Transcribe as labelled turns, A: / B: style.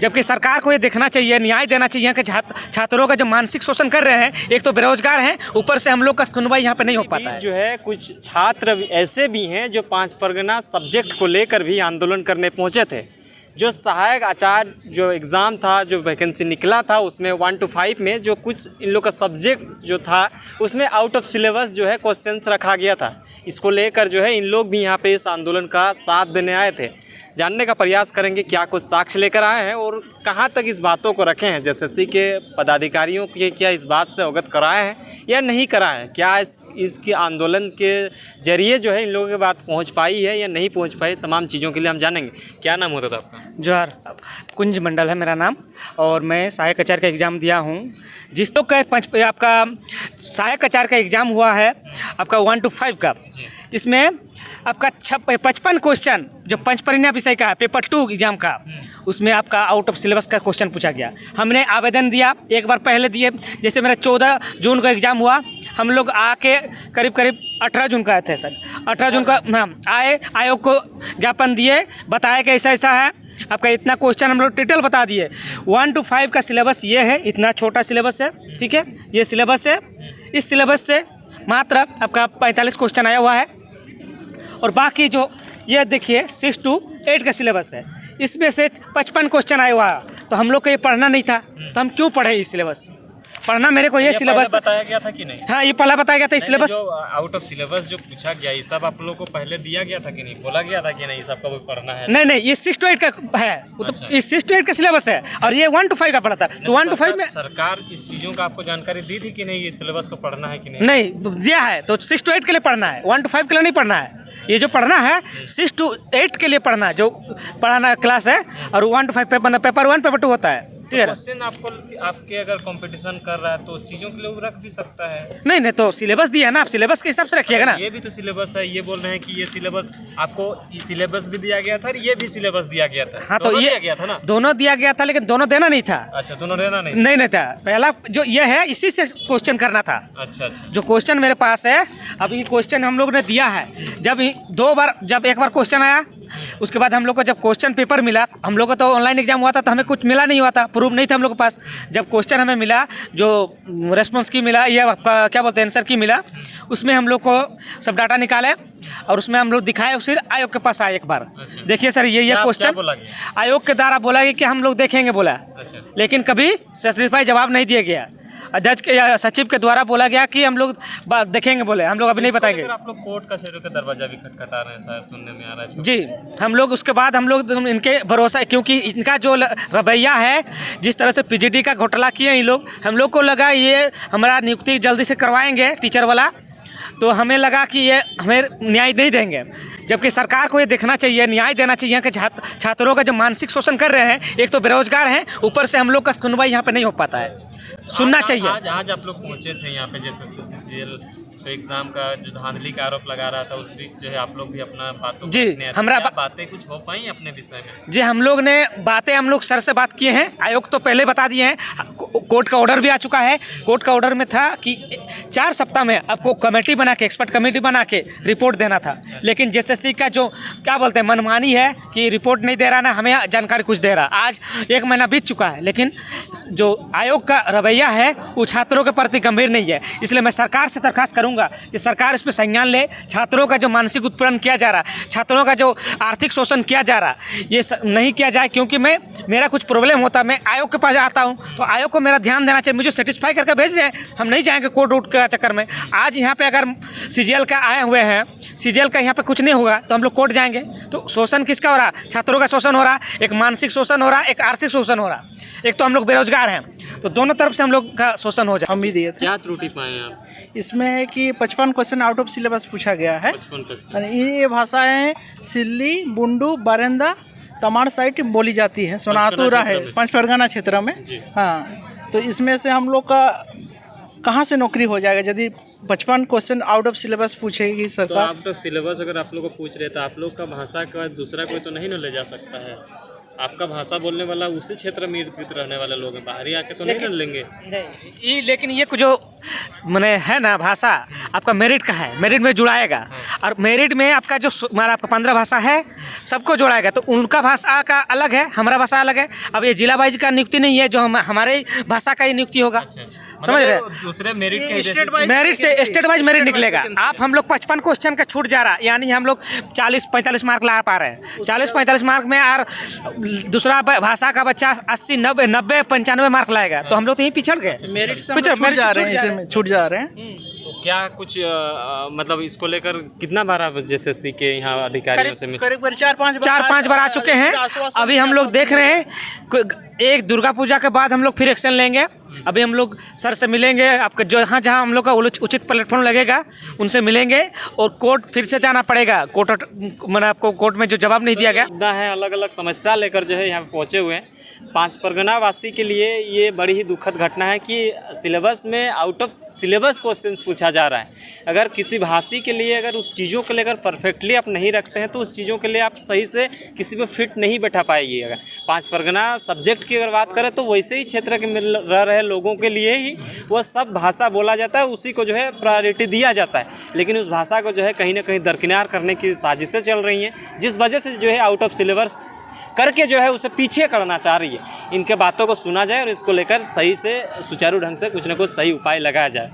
A: जबकि सरकार को ये देखना चाहिए, न्याय देना चाहिए। यहाँ के छात्रों का जो मानसिक शोषण कर रहे हैं, एक तो बेरोजगार हैं, ऊपर से हम लोग का सुनवाई यहाँ पे नहीं हो पाता है।
B: जो है कुछ छात्र ऐसे भी हैं जो 5 परगना सब्जेक्ट को लेकर भी आंदोलन करने पहुँचे थे। जो सहायक आचार्य जो एग्ज़ाम था, जो वैकेंसी निकला था, उसमें 1 to 5 में जो कुछ इन लोग का सब्जेक्ट जो था उसमें आउट ऑफ सिलेबस जो है क्वेश्चंस रखा गया था। इसको लेकर जो है इन लोग भी यहाँ पे इस आंदोलन का साथ देने आए थे। जानने का प्रयास करेंगे क्या कुछ साक्ष्य लेकर आए हैं और कहाँ तक इस बातों को रखे हैं। एसएससी के पदाधिकारियों के क्या इस बात से अवगत कराए हैं या नहीं कराए हैं, क्या इसके आंदोलन के जरिए जो है इन लोगों के बात पहुंच पाई है या नहीं पहुंच पाई, तमाम चीज़ों के लिए हम जानेंगे। क्या नाम होता था आपका?
A: जोहार, कुंज मंडल है मेरा नाम और मैं सहायक आचार्य का एग्ज़ाम दिया हूँ। जिस तो आपका सहायक आचार्य का एग्ज़ाम हुआ है आपका 1 to 5 का, इसमें आपका 55 क्वेश्चन जो पंचपरिणा विषय का है, पेपर 2 एग्जाम का, उसमें आपका आउट ऑफ सिलेबस का क्वेश्चन पूछा गया। हमने आवेदन दिया, एक बार पहले दिए, जैसे मेरा 14 जून का एग्ज़ाम हुआ, हम लोग आके करीब 18 जून का आए थे सर, 18 जून का हाँ आए, आयोग को ज्ञापन दिए, बताया कि ऐसा ऐसा है, आपका इतना क्वेश्चन हम लोग डिटेल बता दिए। 1 to 5 का सिलेबस ये है, इतना छोटा सिलेबस है, ठीक है, ये सिलेबस है। इस सिलेबस से मात्र आपका 45 क्वेश्चन आया हुआ है और बाकी जो ये देखिए 6 to 8 का सिलेबस है, इसमें से 55 क्वेश्चन आया हुआ है। तो हम लोग को ये पढ़ना नहीं था, तो हम क्यों पढ़े इस सिलेबस? पढ़ना मेरे को ये सिलेबस
B: बताया गया था कि नहीं?
A: हाँ, ये पहला बताया गया था। सिलेबस
B: जो आउट ऑफ सिलेबस जो पूछा गया, ये सब आप लोगों को पहले दिया गया था कि नहीं, बोला गया था कि नहीं सबका वो पढ़ना है?
A: नहीं, ये 6 to 8 का है, तो ये 6 to 8 का सिलेबस है और ये 1 to 5 का पढ़ा था। तो 1 to 5 में
B: सरकार इस चीज़ों का आपको जानकारी दी थी कि नहीं, ये सिलेबस को पढ़ना है कि नहीं?
A: नहीं दिया है, तो 6 to 8 के लिए पढ़ना है, 1 to 5 के लिए नहीं पढ़ना है। ये जो पढ़ना है 6 to 8 के लिए पढ़ना है, जो पढ़ाना क्लास है, और 1 to 5 पेपर 1 पेपर 2 होता है। ठीक है,
B: क्वेश्चन आपके अगर कंपटीशन कर रहा है तो उस चीज़ों के लिए रख भी सकता है।
A: नहीं, तो सिलेबस दिया है ना, आप सिलेबस के हिसाब से रखिएगा ना।
B: ये भी तो सिलेबस है, ये बोल रहे हैं कि ये सिलेबस आपको सिलेबस भी दिया गया था और ये भी सिलेबस दिया गया था।
A: हाँ, तो ये
B: दिया गया था ना,
A: दोनों दिया गया था, लेकिन दोनों देना नहीं था।
B: अच्छा, दोनों देना
A: नहीं था। पहला जो ये है इसी से क्वेश्चन करना था।
B: अच्छा,
A: जो क्वेश्चन मेरे पास है, अब ये क्वेश्चन हम लोग ने दिया है। जब एक बार क्वेश्चन आया, उसके बाद हम लोग को जब क्वेश्चन पेपर मिला, हम लोग को तो ऑनलाइन एग्जाम हुआ था, तो हमें कुछ मिला नहीं हुआ था, प्रूफ नहीं था हम लोग के पास। जब क्वेश्चन हमें मिला, जो रेस्पॉन्स की मिला, ये आपका क्या बोलते हैं, आंसर की मिला, उसमें हम लोग को सब डाटा निकाले और उसमें हम लोग दिखाए, फिर आयोग के पास आए एक बार। देखिए सर, ये क्वेश्चन आयोग के द्वारा बोला गया कि हम लोग देखेंगे बोला, लेकिन कभी सर्टिफाइड जवाब नहीं दिया गया। अध्यक्ष के या सचिव के द्वारा बोला गया कि हम लोग देखेंगे बोले, हम लोग अभी नहीं बताएंगे।
B: आप लोग कोर्ट कचहरी का दरवाजा भी खटखटा रहे हैं, शायद सुनने में आ रहा है।
A: जी, हम लोग उसके बाद हम लोग इनके भरोसा, क्योंकि इनका जो रवैया है, जिस तरह से पीजीडी का घोटाला किए ये लोग, हम लोग को लगा ये हमारा नियुक्ति जल्दी से करवाएंगे टीचर वाला, तो हमें लगा कि ये हमें न्याय नहीं देंगे। जबकि सरकार को ये देखना चाहिए, न्याय देना चाहिए। यहाँ के छात्रों का जो मानसिक शोषण कर रहे हैं, एक तो बेरोजगार हैं, ऊपर से हम लोग का सुनवाई यहाँ पे नहीं हो पाता है। सुनना चाहिए।
B: आज आप लोग पहुंचे थे यहाँ पे, जैसे CCGL जो एग्जाम का जो धांधली का आरोप लगा रहा था, उस बीच जो है आप लोग भी अपना बातों
A: जी, हमरा
B: बातें कुछ हो पाई अपने विषय में? जी,
A: हम लोग ने बातें, हम लोग सर से बात किए हैं, आयोग तो पहले बता दिए हैं, कोर्ट का ऑर्डर भी आ चुका है। कोर्ट का ऑर्डर में था कि 4 सप्ताह में आपको कमेटी बना के, एक्सपर्ट कमेटी बना के रिपोर्ट देना था, लेकिन JSSC का जो क्या बोलते हैं मनमानी है कि रिपोर्ट नहीं दे रहा ना, हमें जानकारी कुछ दे रहा। आज 1 महीना बीत चुका है, लेकिन जो आयोग का रवैया है वो छात्रों के प्रति गंभीर नहीं है। इसलिए मैं सरकार से दरखास्त करूँगा कि सरकार इस पर संज्ञान ले। छात्रों का जो मानसिक उत्पीड़न किया जा रहा है, छात्रों का जो आर्थिक शोषण किया जा रहा है, ये नहीं किया जाए। क्योंकि मेरा कुछ प्रॉब्लम होता है, मैं आयोग के पास आता हूँ, तो आयोग को मेरा ध्यान देना चाहिए, मुझे सेटिस्फाई करके भेज दें। हम नहीं जाएंगे कोर्ट वोट के चक्कर में। आज यहाँ पे अगर CGL का आए हुए हैं, CGL का यहाँ पे कुछ नहीं होगा तो हम लोग कोर्ट जाएंगे। तो शोषण किसका हो रहा है? छात्रों का शोषण हो रहा है, एक मानसिक शोषण हो रहा है, एक आर्थिक शोषण हो रहा है। एक तो हम लोग बेरोजगार हैं, तो दोनों तरफ से हम लोग का शोषण हो जाए।
C: हम भी दिए थे।
B: क्या त्रुटि पाए आप?
C: इसमें है कि 55 क्वेश्चन आउट ऑफ सिलेबस पूछा गया है।
B: 55 क्वेश्चन।
C: ये भाषाएं सिल्ली, बुंडू, बारेंदा, तमाड़ साइड बोली जाती है, सोनातुरा है, पंचपरगना क्षेत्र में। हाँ, तो इसमें से हम लोग का कहाँ से नौकरी हो जाएगा यदि 55 क्वेश्चन आउट ऑफ सिलेबस पूछेगी सरकार?
B: तो आउट ऑफ सिलेबस अगर आप लोग को पूछ रहे तो आप लोग का भाषा का दूसरा कोई तो नहीं ना ले जा सकता है? आपका भाषा बोलने वाला उसी क्षेत्र में इर्द गिर्द रहने वाले लोग हैं, बाहरी आके तो नहीं लेंगे।
A: ये लेकिन ये जो मैंने है ना भाषा आपका मेरिट का है, मेरिट में जुड़ाएगा। और मेरिट में आपका जो हमारा आपका 15 भाषा है सबको जोड़ाएगा। तो उनका भाषा का अलग है, हमारा भाषा अलग है। अब ये जिला वाइज का नियुक्ति नहीं है जो हमारे भाषा का ही नियुक्ति होगा, समझ रहे हैं।
B: दूसरे मेरिट के
A: मेरिट से स्टेट वाइज मेरिट निकलेगा। आप हम लोग 55 क्वेश्चन का छूट जा रहा है, यानी हम लोग 40-45 मार्क ला पा रहे हैं। 40-45 मार्क में और दूसरा भाषा का बच्चा 80-90-95 मार्क लाएगा, तो हम लोग तो यहीं पिछड़ गए,
C: मेरिट से छूट जा रहे हैं, इसमें छूट जा रहे हैं।
B: तो क्या कुछ मतलब इसको लेकर कितना बार आप जैसे सी के यहाँ अधिकारियों से
C: करीब 4-5
A: बार आ चुके हैं। अभी हम लोग देख रहे हैं एक दुर्गा पूजा के बाद हम लोग फिर एक्शन लेंगे। अभी हम लोग सर से मिलेंगे, आपका जहाँ जहाँ हम लोग का उचित प्लेटफॉर्म लगेगा उनसे मिलेंगे और कोर्ट फिर से जाना पड़ेगा। कोर्ट मैंने आपको कोर्ट में जो जवाब नहीं दिया गया
B: मुद्दा है, अलग अलग समस्या लेकर जो है यहाँ पे पहुँचे हुए हैं। 5 परगना वासी के लिए ये बड़ी ही दुखद घटना है कि सिलेबस में आउट ऑफ सिलेबस क्वेश्चन पूछा जा रहा है। अगर किसी भाषी के लिए अगर उस चीज़ों को लेकर परफेक्टली आप नहीं रखते हैं तो उस चीज़ों के लिए आप सही से किसी पे फिट नहीं बैठा पाएगी। अगर 5 परगना सब्जेक्ट की अगर बात करें तो वैसे ही क्षेत्र के में रह रहे लोगों के लिए ही वह सब भाषा बोला जाता है, उसी को जो है प्रायोरिटी दिया जाता है। लेकिन उस भाषा को जो है कहीं ना कहीं दरकिनार करने की साजिशें चल रही हैं, जिस वजह से जो है आउट ऑफ सिलेबस करके जो है उसे पीछे करना चाह रही है। इनके बातों को सुना जाए और इसको लेकर सही से सुचारू ढंग से कुछ ना कुछ सही उपाय लगाया जाए।